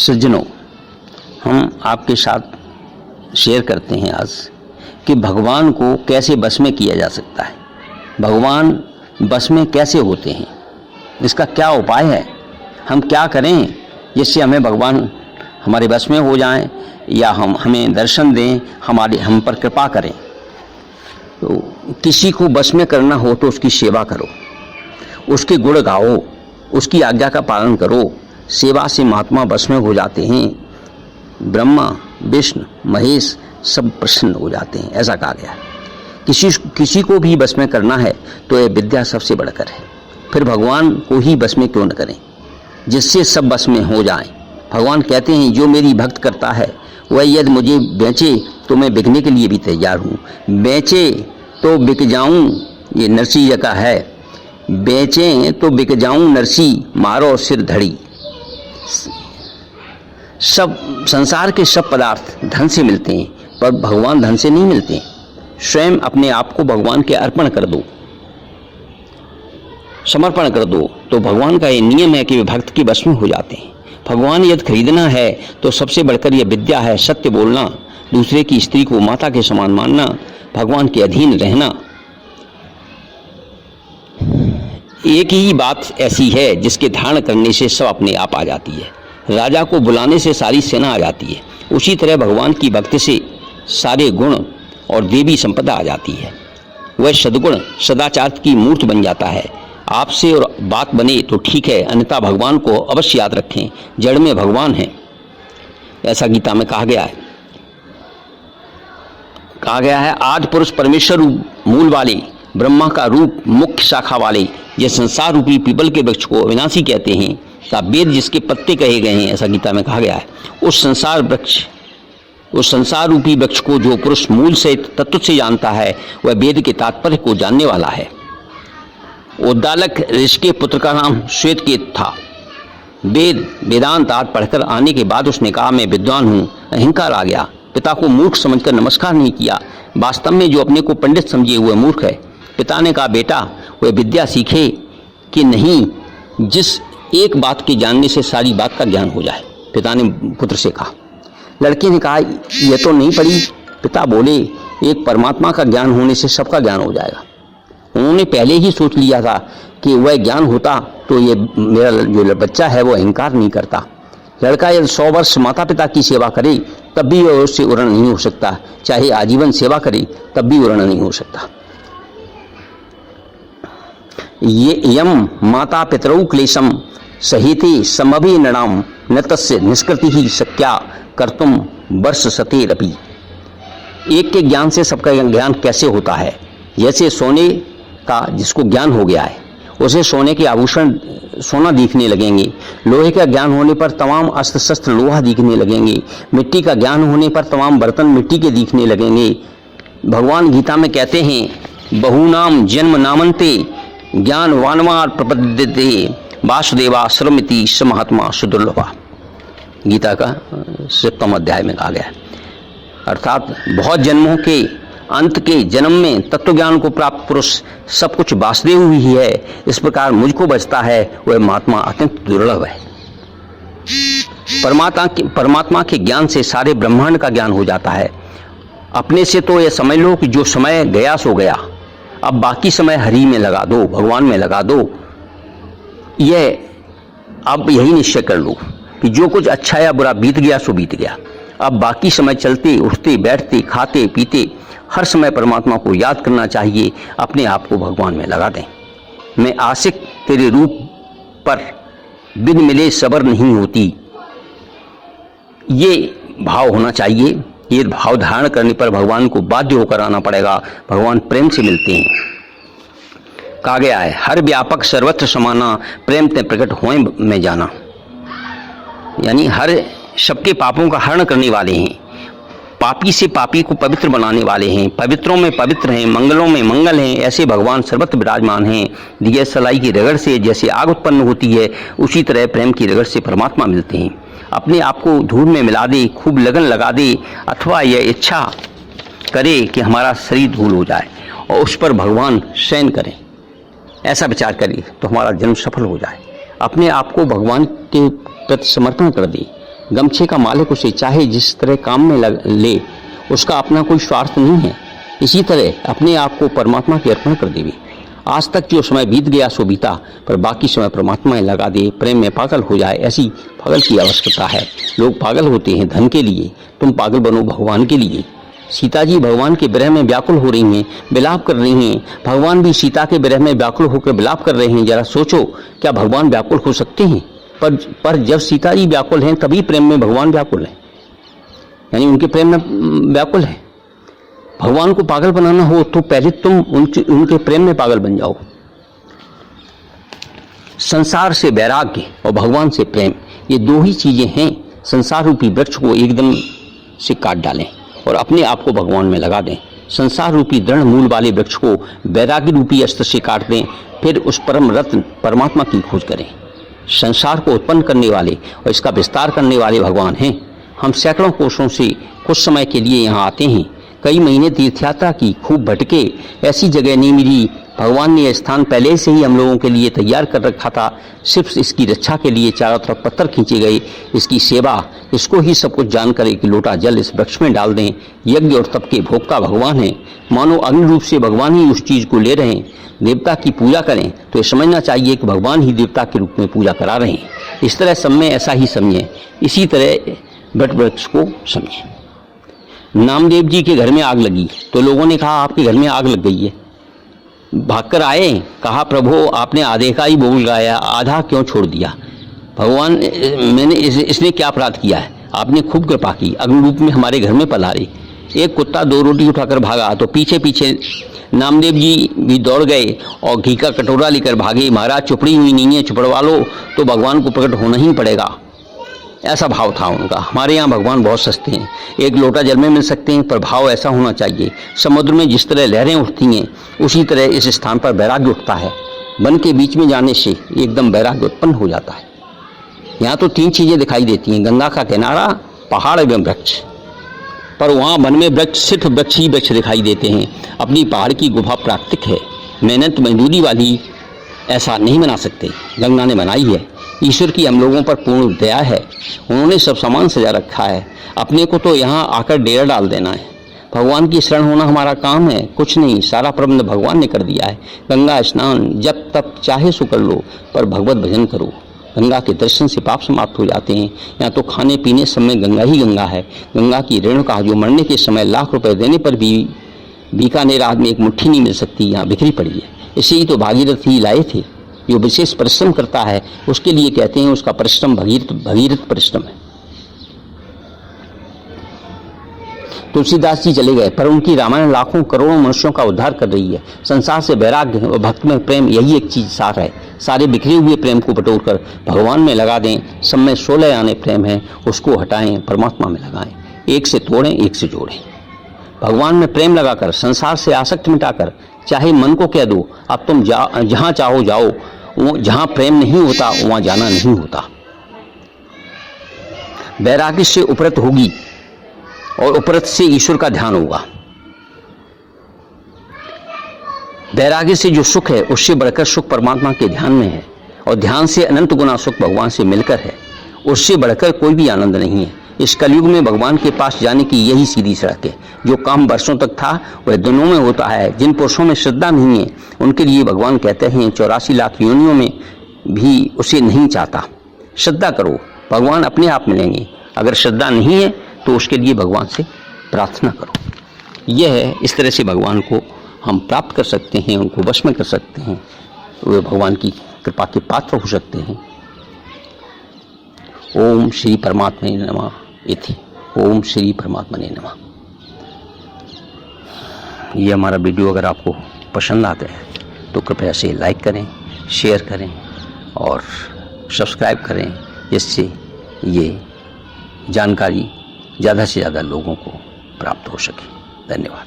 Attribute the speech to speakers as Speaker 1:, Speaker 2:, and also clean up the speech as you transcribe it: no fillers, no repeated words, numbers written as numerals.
Speaker 1: सज्जनों, हम आपके साथ शेयर करते हैं आज कि भगवान को कैसे बस में किया जा सकता है। भगवान बस में कैसे होते हैं, इसका क्या उपाय है, हम क्या करें जिससे हमें भगवान हमारे बस में हो जाएं या हमें दर्शन दें, हम पर कृपा करें। तो किसी को बस में करना हो तो उसकी सेवा करो, उसके गुण गाओ, उसकी आज्ञा का पालन करो। सेवा से महात्मा बस में हो जाते हैं। ब्रह्मा, विष्णु, महेश सब प्रसन्न हो जाते हैं, ऐसा कहा गया है। किसी को भी बस में करना है तो यह विद्या सबसे बढ़कर है। फिर भगवान को ही बस में क्यों न करें, जिससे सब बस में हो जाएं। भगवान कहते हैं जो मेरी भक्त करता है वह यदि मुझे बेचे तो मैं बिकने के लिए भी तैयार हूँ। बेचे तो बिक जाऊं, ये नरसिंह का है। बेचें तो बिक जाऊं नरसी, मारो सिर धड़ी। सब संसार के सब पदार्थ धन से मिलते हैं, पर भगवान धन से नहीं मिलते। स्वयं अपने आप को भगवान के अर्पण कर दो, समर्पण कर दो, तो भगवान का ये नियम है कि वे भक्त के वश में हो जाते हैं। भगवान यदि खरीदना है तो सबसे बढ़कर यह विद्या है, सत्य बोलना, दूसरे की स्त्री को माता के समान मानना, भगवान के अधीन रहना। एक ही बात ऐसी है जिसके धारण करने से सब अपने आप आ जाती है। राजा को बुलाने से सारी सेना आ जाती है, उसी तरह भगवान की भक्ति से सारे गुण और देवी संपदा आ जाती है। वह सद्गुण सदाचार की मूर्त बन जाता है। आपसे और बात बने तो ठीक है, अन्यथा भगवान को अवश्य याद रखें, जड़ में भगवान है, ऐसा गीता में कहा गया है। आज पुरुष परमेश्वर मूल वाले, ब्रह्मा का रूप मुख्य शाखा वाले, ये संसार रूपी पीपल के वृक्ष को अविनाशी कहते हैं, का वेद जिसके पत्ते कहे गए हैं, ऐसा गीता में कहा गया है। उस संसार रूपी वृक्ष को जो पुरुष मूल से तत्व से जानता है वह वेद के तात्पर्य को जानने वाला है। उद्दालक ऋषि के पुत्र का नाम श्वेतकेत था। वेदांत आर्ट पढ़कर आने के बाद उसने कहा मैं विद्वान हूँ, अहंकार आ गया। पिता को मूर्ख समझकर नमस्कार नहीं किया। वास्तव में जो अपने को पंडित समझे हुए मूर्ख है। पिता ने कहा बेटा वह विद्या सीखे कि नहीं जिस एक बात के जानने से सारी बात का ज्ञान हो जाए। पिता ने पुत्र से कहा। लड़के ने कहा यह तो नहीं पढ़ी। पिता बोले एक परमात्मा का ज्ञान होने से सबका ज्ञान हो जाएगा। उन्होंने पहले ही सोच लिया था कि वह ज्ञान होता तो ये मेरा जो बच्चा है वो अहंकार नहीं करता। लड़का यदि 100 वर्ष माता पिता की सेवा करे तब भी वह उससे उर्ण नहीं हो सकता, चाहे आजीवन सेवा करे तब भी उर्ण नहीं हो सकता। ये यम माता पितरौ क्लेशम सहिते समभि नृणाम न तस्य निष्कृति ही शक्या कर्तुम वर्ष सतेरपि। एक के ज्ञान से सबका ज्ञान कैसे होता है। जैसे सोने का जिसको ज्ञान हो गया है उसे सोने के आभूषण सोना दिखने लगेंगे। लोहे का ज्ञान होने पर तमाम अस्त्र शस्त्र लोहा दिखने लगेंगे। मिट्टी का ज्ञान होने पर तमाम बर्तन मिट्टी के दिखने लगेंगे। भगवान गीता में कहते हैं बहुनाम जन्म नामन्ते ज्ञान वानवार प्रपद्यते वासुदेवा श्रमिति स महात्मा सुदुर्लभा। गीता का 7वें अध्याय में कहा गया है। अर्थात बहुत जन्मों के अंत के जन्म में तत्व ज्ञान को प्राप्त पुरुष सब कुछ वासुदेव ही है, इस प्रकार मुझको बचता है वह महात्मा अत्यंत दुर्लभ है। परमात्मा के ज्ञान से सारे ब्रह्मांड का ज्ञान हो जाता है। अपने से तो यह समझ लो कि जो समय गया सो गया, अब बाकी समय हरि में लगा दो, भगवान में लगा दो। अब यही निश्चय कर लो कि जो कुछ अच्छा या बुरा बीत गया सो बीत गया। अब बाकी समय चलते उठते बैठते खाते पीते हर समय परमात्मा को याद करना चाहिए। अपने आप को भगवान में लगा दें। मैं आशिक तेरे रूप पर बिन मिले सबर नहीं होती, ये भाव होना चाहिए। ये भाव धारण करने पर भगवान को बाध्य होकर आना पड़ेगा। भगवान प्रेम से मिलते हैं। कहा गया है हर व्यापक सर्वत्र समाना प्रेम ते प्रकट होए में जाना। यानी हर सबके पापों का हरण करने वाले हैं, पापी से पापी को पवित्र बनाने वाले हैं, पवित्रों में पवित्र हैं, मंगलों में मंगल हैं। ऐसे भगवान सर्वत्र विराजमान हैं। दिए सलाई की रगड़ से जैसे आग उत्पन्न होती है उसी तरह प्रेम की रगड़ से परमात्मा मिलते हैं। अपने आप को धूल में मिला दे, खूब लगन लगा दे, अथवा यह इच्छा करे कि हमारा शरीर धूल हो जाए और उस पर भगवान शयन करें, ऐसा विचार करिए तो हमारा जन्म सफल हो जाए। अपने आप को भगवान के प्रति समर्पण कर दे। गमछे का मालिक उसे चाहे जिस तरह काम में ले, उसका अपना कोई स्वार्थ नहीं है। इसी तरह अपने आप को परमात्मा के अर्पण कर देवे। आज तक जो समय बीत गया सो बीता, पर बाकी समय परमात्मा में लगा दे, प्रेम में पागल हो जाए, ऐसी पागल की आवश्यकता है। लोग पागल होते हैं धन के लिए, तुम पागल बनो भगवान के लिए। सीता जी भगवान के विरह में व्याकुल हो रही हैं, विलाप कर रही हैं। भगवान भी सीता के विरह में व्याकुल होकर विलाप कर रहे हैं। जरा सोचो, क्या भगवान व्याकुल हो सकते हैं? पर जब सीता जी व्याकुल हैं तभी प्रेम में भगवान व्याकुल हैं, यानी उनके प्रेम में व्याकुल है। भगवान को पागल बनाना हो तो पहले तुम उनके प्रेम में पागल बन जाओ। संसार से वैराग्य और भगवान से प्रेम, ये दो ही चीजें हैं। संसार रूपी वृक्ष को एकदम से काट डालें और अपने आप को भगवान में लगा दें। संसार रूपी दृढ़ मूल वाले वृक्ष को वैराग्य रूपी अस्त्र से काट दें, फिर उस परम रत्न परमात्मा की खोज करें। संसार को उत्पन्न करने वाले और इसका विस्तार करने वाले भगवान हैं। हम सैकड़ों कोसों से कुछ समय के लिए यहाँ आते हैं, कई महीने तीर्थयात्रा की, खूब भटके, ऐसी जगह नहीं मिली। भगवान ने यह स्थान पहले से ही हम लोगों के लिए तैयार कर रखा था। सिर्फ इसकी रक्षा के लिए चारों तरफ पत्थर खींचे गए। इसकी सेवा, इसको ही सब कुछ जानकर एक लोटा जल इस वृक्ष में डाल दें। यज्ञ और तप के भोक्ता भगवान हैं, मानो अग्नि रूप से भगवान ही उस चीज को ले रहे हैं। देवता की पूजा करें तो ये समझना चाहिए कि भगवान ही देवता के रूप में पूजा करा रहे हैं। इस तरह सब में ऐसा ही समझें, इसी तरह वट वृक्ष को समझें। नामदेव जी के घर में आग लगी तो लोगों ने कहा आपके घर में आग लग गई है। भागकर आए, कहा प्रभु आपने आधे का ही बोल गाया, आधा क्यों छोड़ दिया? भगवान मैंने इसने क्या अपराध किया है? आपने खूब कृपा की, अग्नि रूप में हमारे घर में पधारे। एक कुत्ता 2 रोटी उठाकर भागा तो पीछे पीछे नामदेव जी भी दौड़ गए और घी का कटोरा लेकर भागे। महाराज चुपड़ी हुई नहीं है, चुपड़वा लो तो भगवान को प्रकट होना ही पड़ेगा, ऐसा भाव था उनका। हमारे यहाँ भगवान बहुत सस्ते हैं, एक लोटा जल में मिल सकते हैं, पर भाव ऐसा होना चाहिए। समुद्र में जिस तरह लहरें उठती हैं उसी तरह इस स्थान पर वैराग्य उठता है। वन के बीच में जाने से एकदम वैराग्य उत्पन्न हो जाता है। यहाँ तो 3 चीजें दिखाई देती हैं, गंगा का किनारा, पहाड़ एवं वृक्ष। पर वहाँ वन में वृक्ष सिर्फ वृक्ष ही वृक्ष दिखाई देते हैं। अपनी पहाड़ की गुफा प्राकृतिक है, मेहनत मजदूरी वाली ऐसा नहीं बना सकते, गंगा ने बनाई है। ईश्वर की हम लोगों पर पूर्ण दया है, उन्होंने सब सामान सजा रखा है। अपने को तो यहाँ आकर डेरा डाल देना है। भगवान की शरण होना हमारा काम है, कुछ नहीं, सारा प्रबंध भगवान ने कर दिया है। गंगा स्नान जब तक चाहे सो कर लो, पर भगवत भजन करो। गंगा के दर्शन से पाप समाप्त हो जाते हैं। यहाँ तो खाने पीने समय गंगा ही गंगा है। गंगा की रेणुका जो मरने के समय लाख रुपए देने पर भी बीकानेर में एक मुट्ठी नहीं मिल सकती, यहाँ बिखरी पड़ी है। इसे ही तो भागीरथ ही लाए थे। जो विशेष परिश्रम करता है उसके लिए कहते हैं उसका परिश्रम भगीरथ परिश्रम है। तुलसीदास जी चले गए, पर उनकी रामायण लाखों करोड़ों मनुष्यों का उद्धार कर रही है। संसार से वैराग्य और भक्त में प्रेम, यही एक चीज सार है। सारे बिखरे हुए प्रेम को बटोरकर भगवान में लगा दें। सब में 16 आने प्रेम है, उसको हटाएं, परमात्मा में लगाएं। एक से तोड़ें, एक से जोड़ें। भगवान में प्रेम लगाकर, संसार से आसक्ति मिटाकर, चाहे मन को कह दो अब तुम जहां चाहो जाओ। जहां प्रेम नहीं होता वहां जाना नहीं होता। वैराग्य से उपरत होगी और उपरत से ईश्वर का ध्यान होगा। वैराग्य से जो सुख है उससे बढ़कर सुख परमात्मा के ध्यान में है, और ध्यान से अनंत गुना सुख भगवान से मिलकर है। उससे बढ़कर कोई भी आनंद नहीं है। इस कलयुग में भगवान के पास जाने की यही सीधी सड़क है। जो काम वर्षों तक था वह दिनों में होता है। जिन पुरुषों में श्रद्धा नहीं है उनके लिए भगवान कहते हैं 84 लाख योनियों में भी उसे नहीं चाहता। श्रद्धा करो, भगवान अपने आप मिलेंगे। अगर श्रद्धा नहीं है तो उसके लिए भगवान से प्रार्थना करो। यह है, इस तरह से भगवान को हम प्राप्त कर सकते हैं, उनको वश में कर सकते हैं, वे भगवान की कृपा के पात्र हो सकते हैं। ओम श्री परमात्मा नमः इति। ओम श्री परमात्मा नमः। ये हमारा वीडियो अगर आपको पसंद आता है तो कृपया से लाइक करें, शेयर करें और सब्सक्राइब करें, जिससे ये जानकारी ज़्यादा से ज़्यादा लोगों को प्राप्त हो सके। धन्यवाद।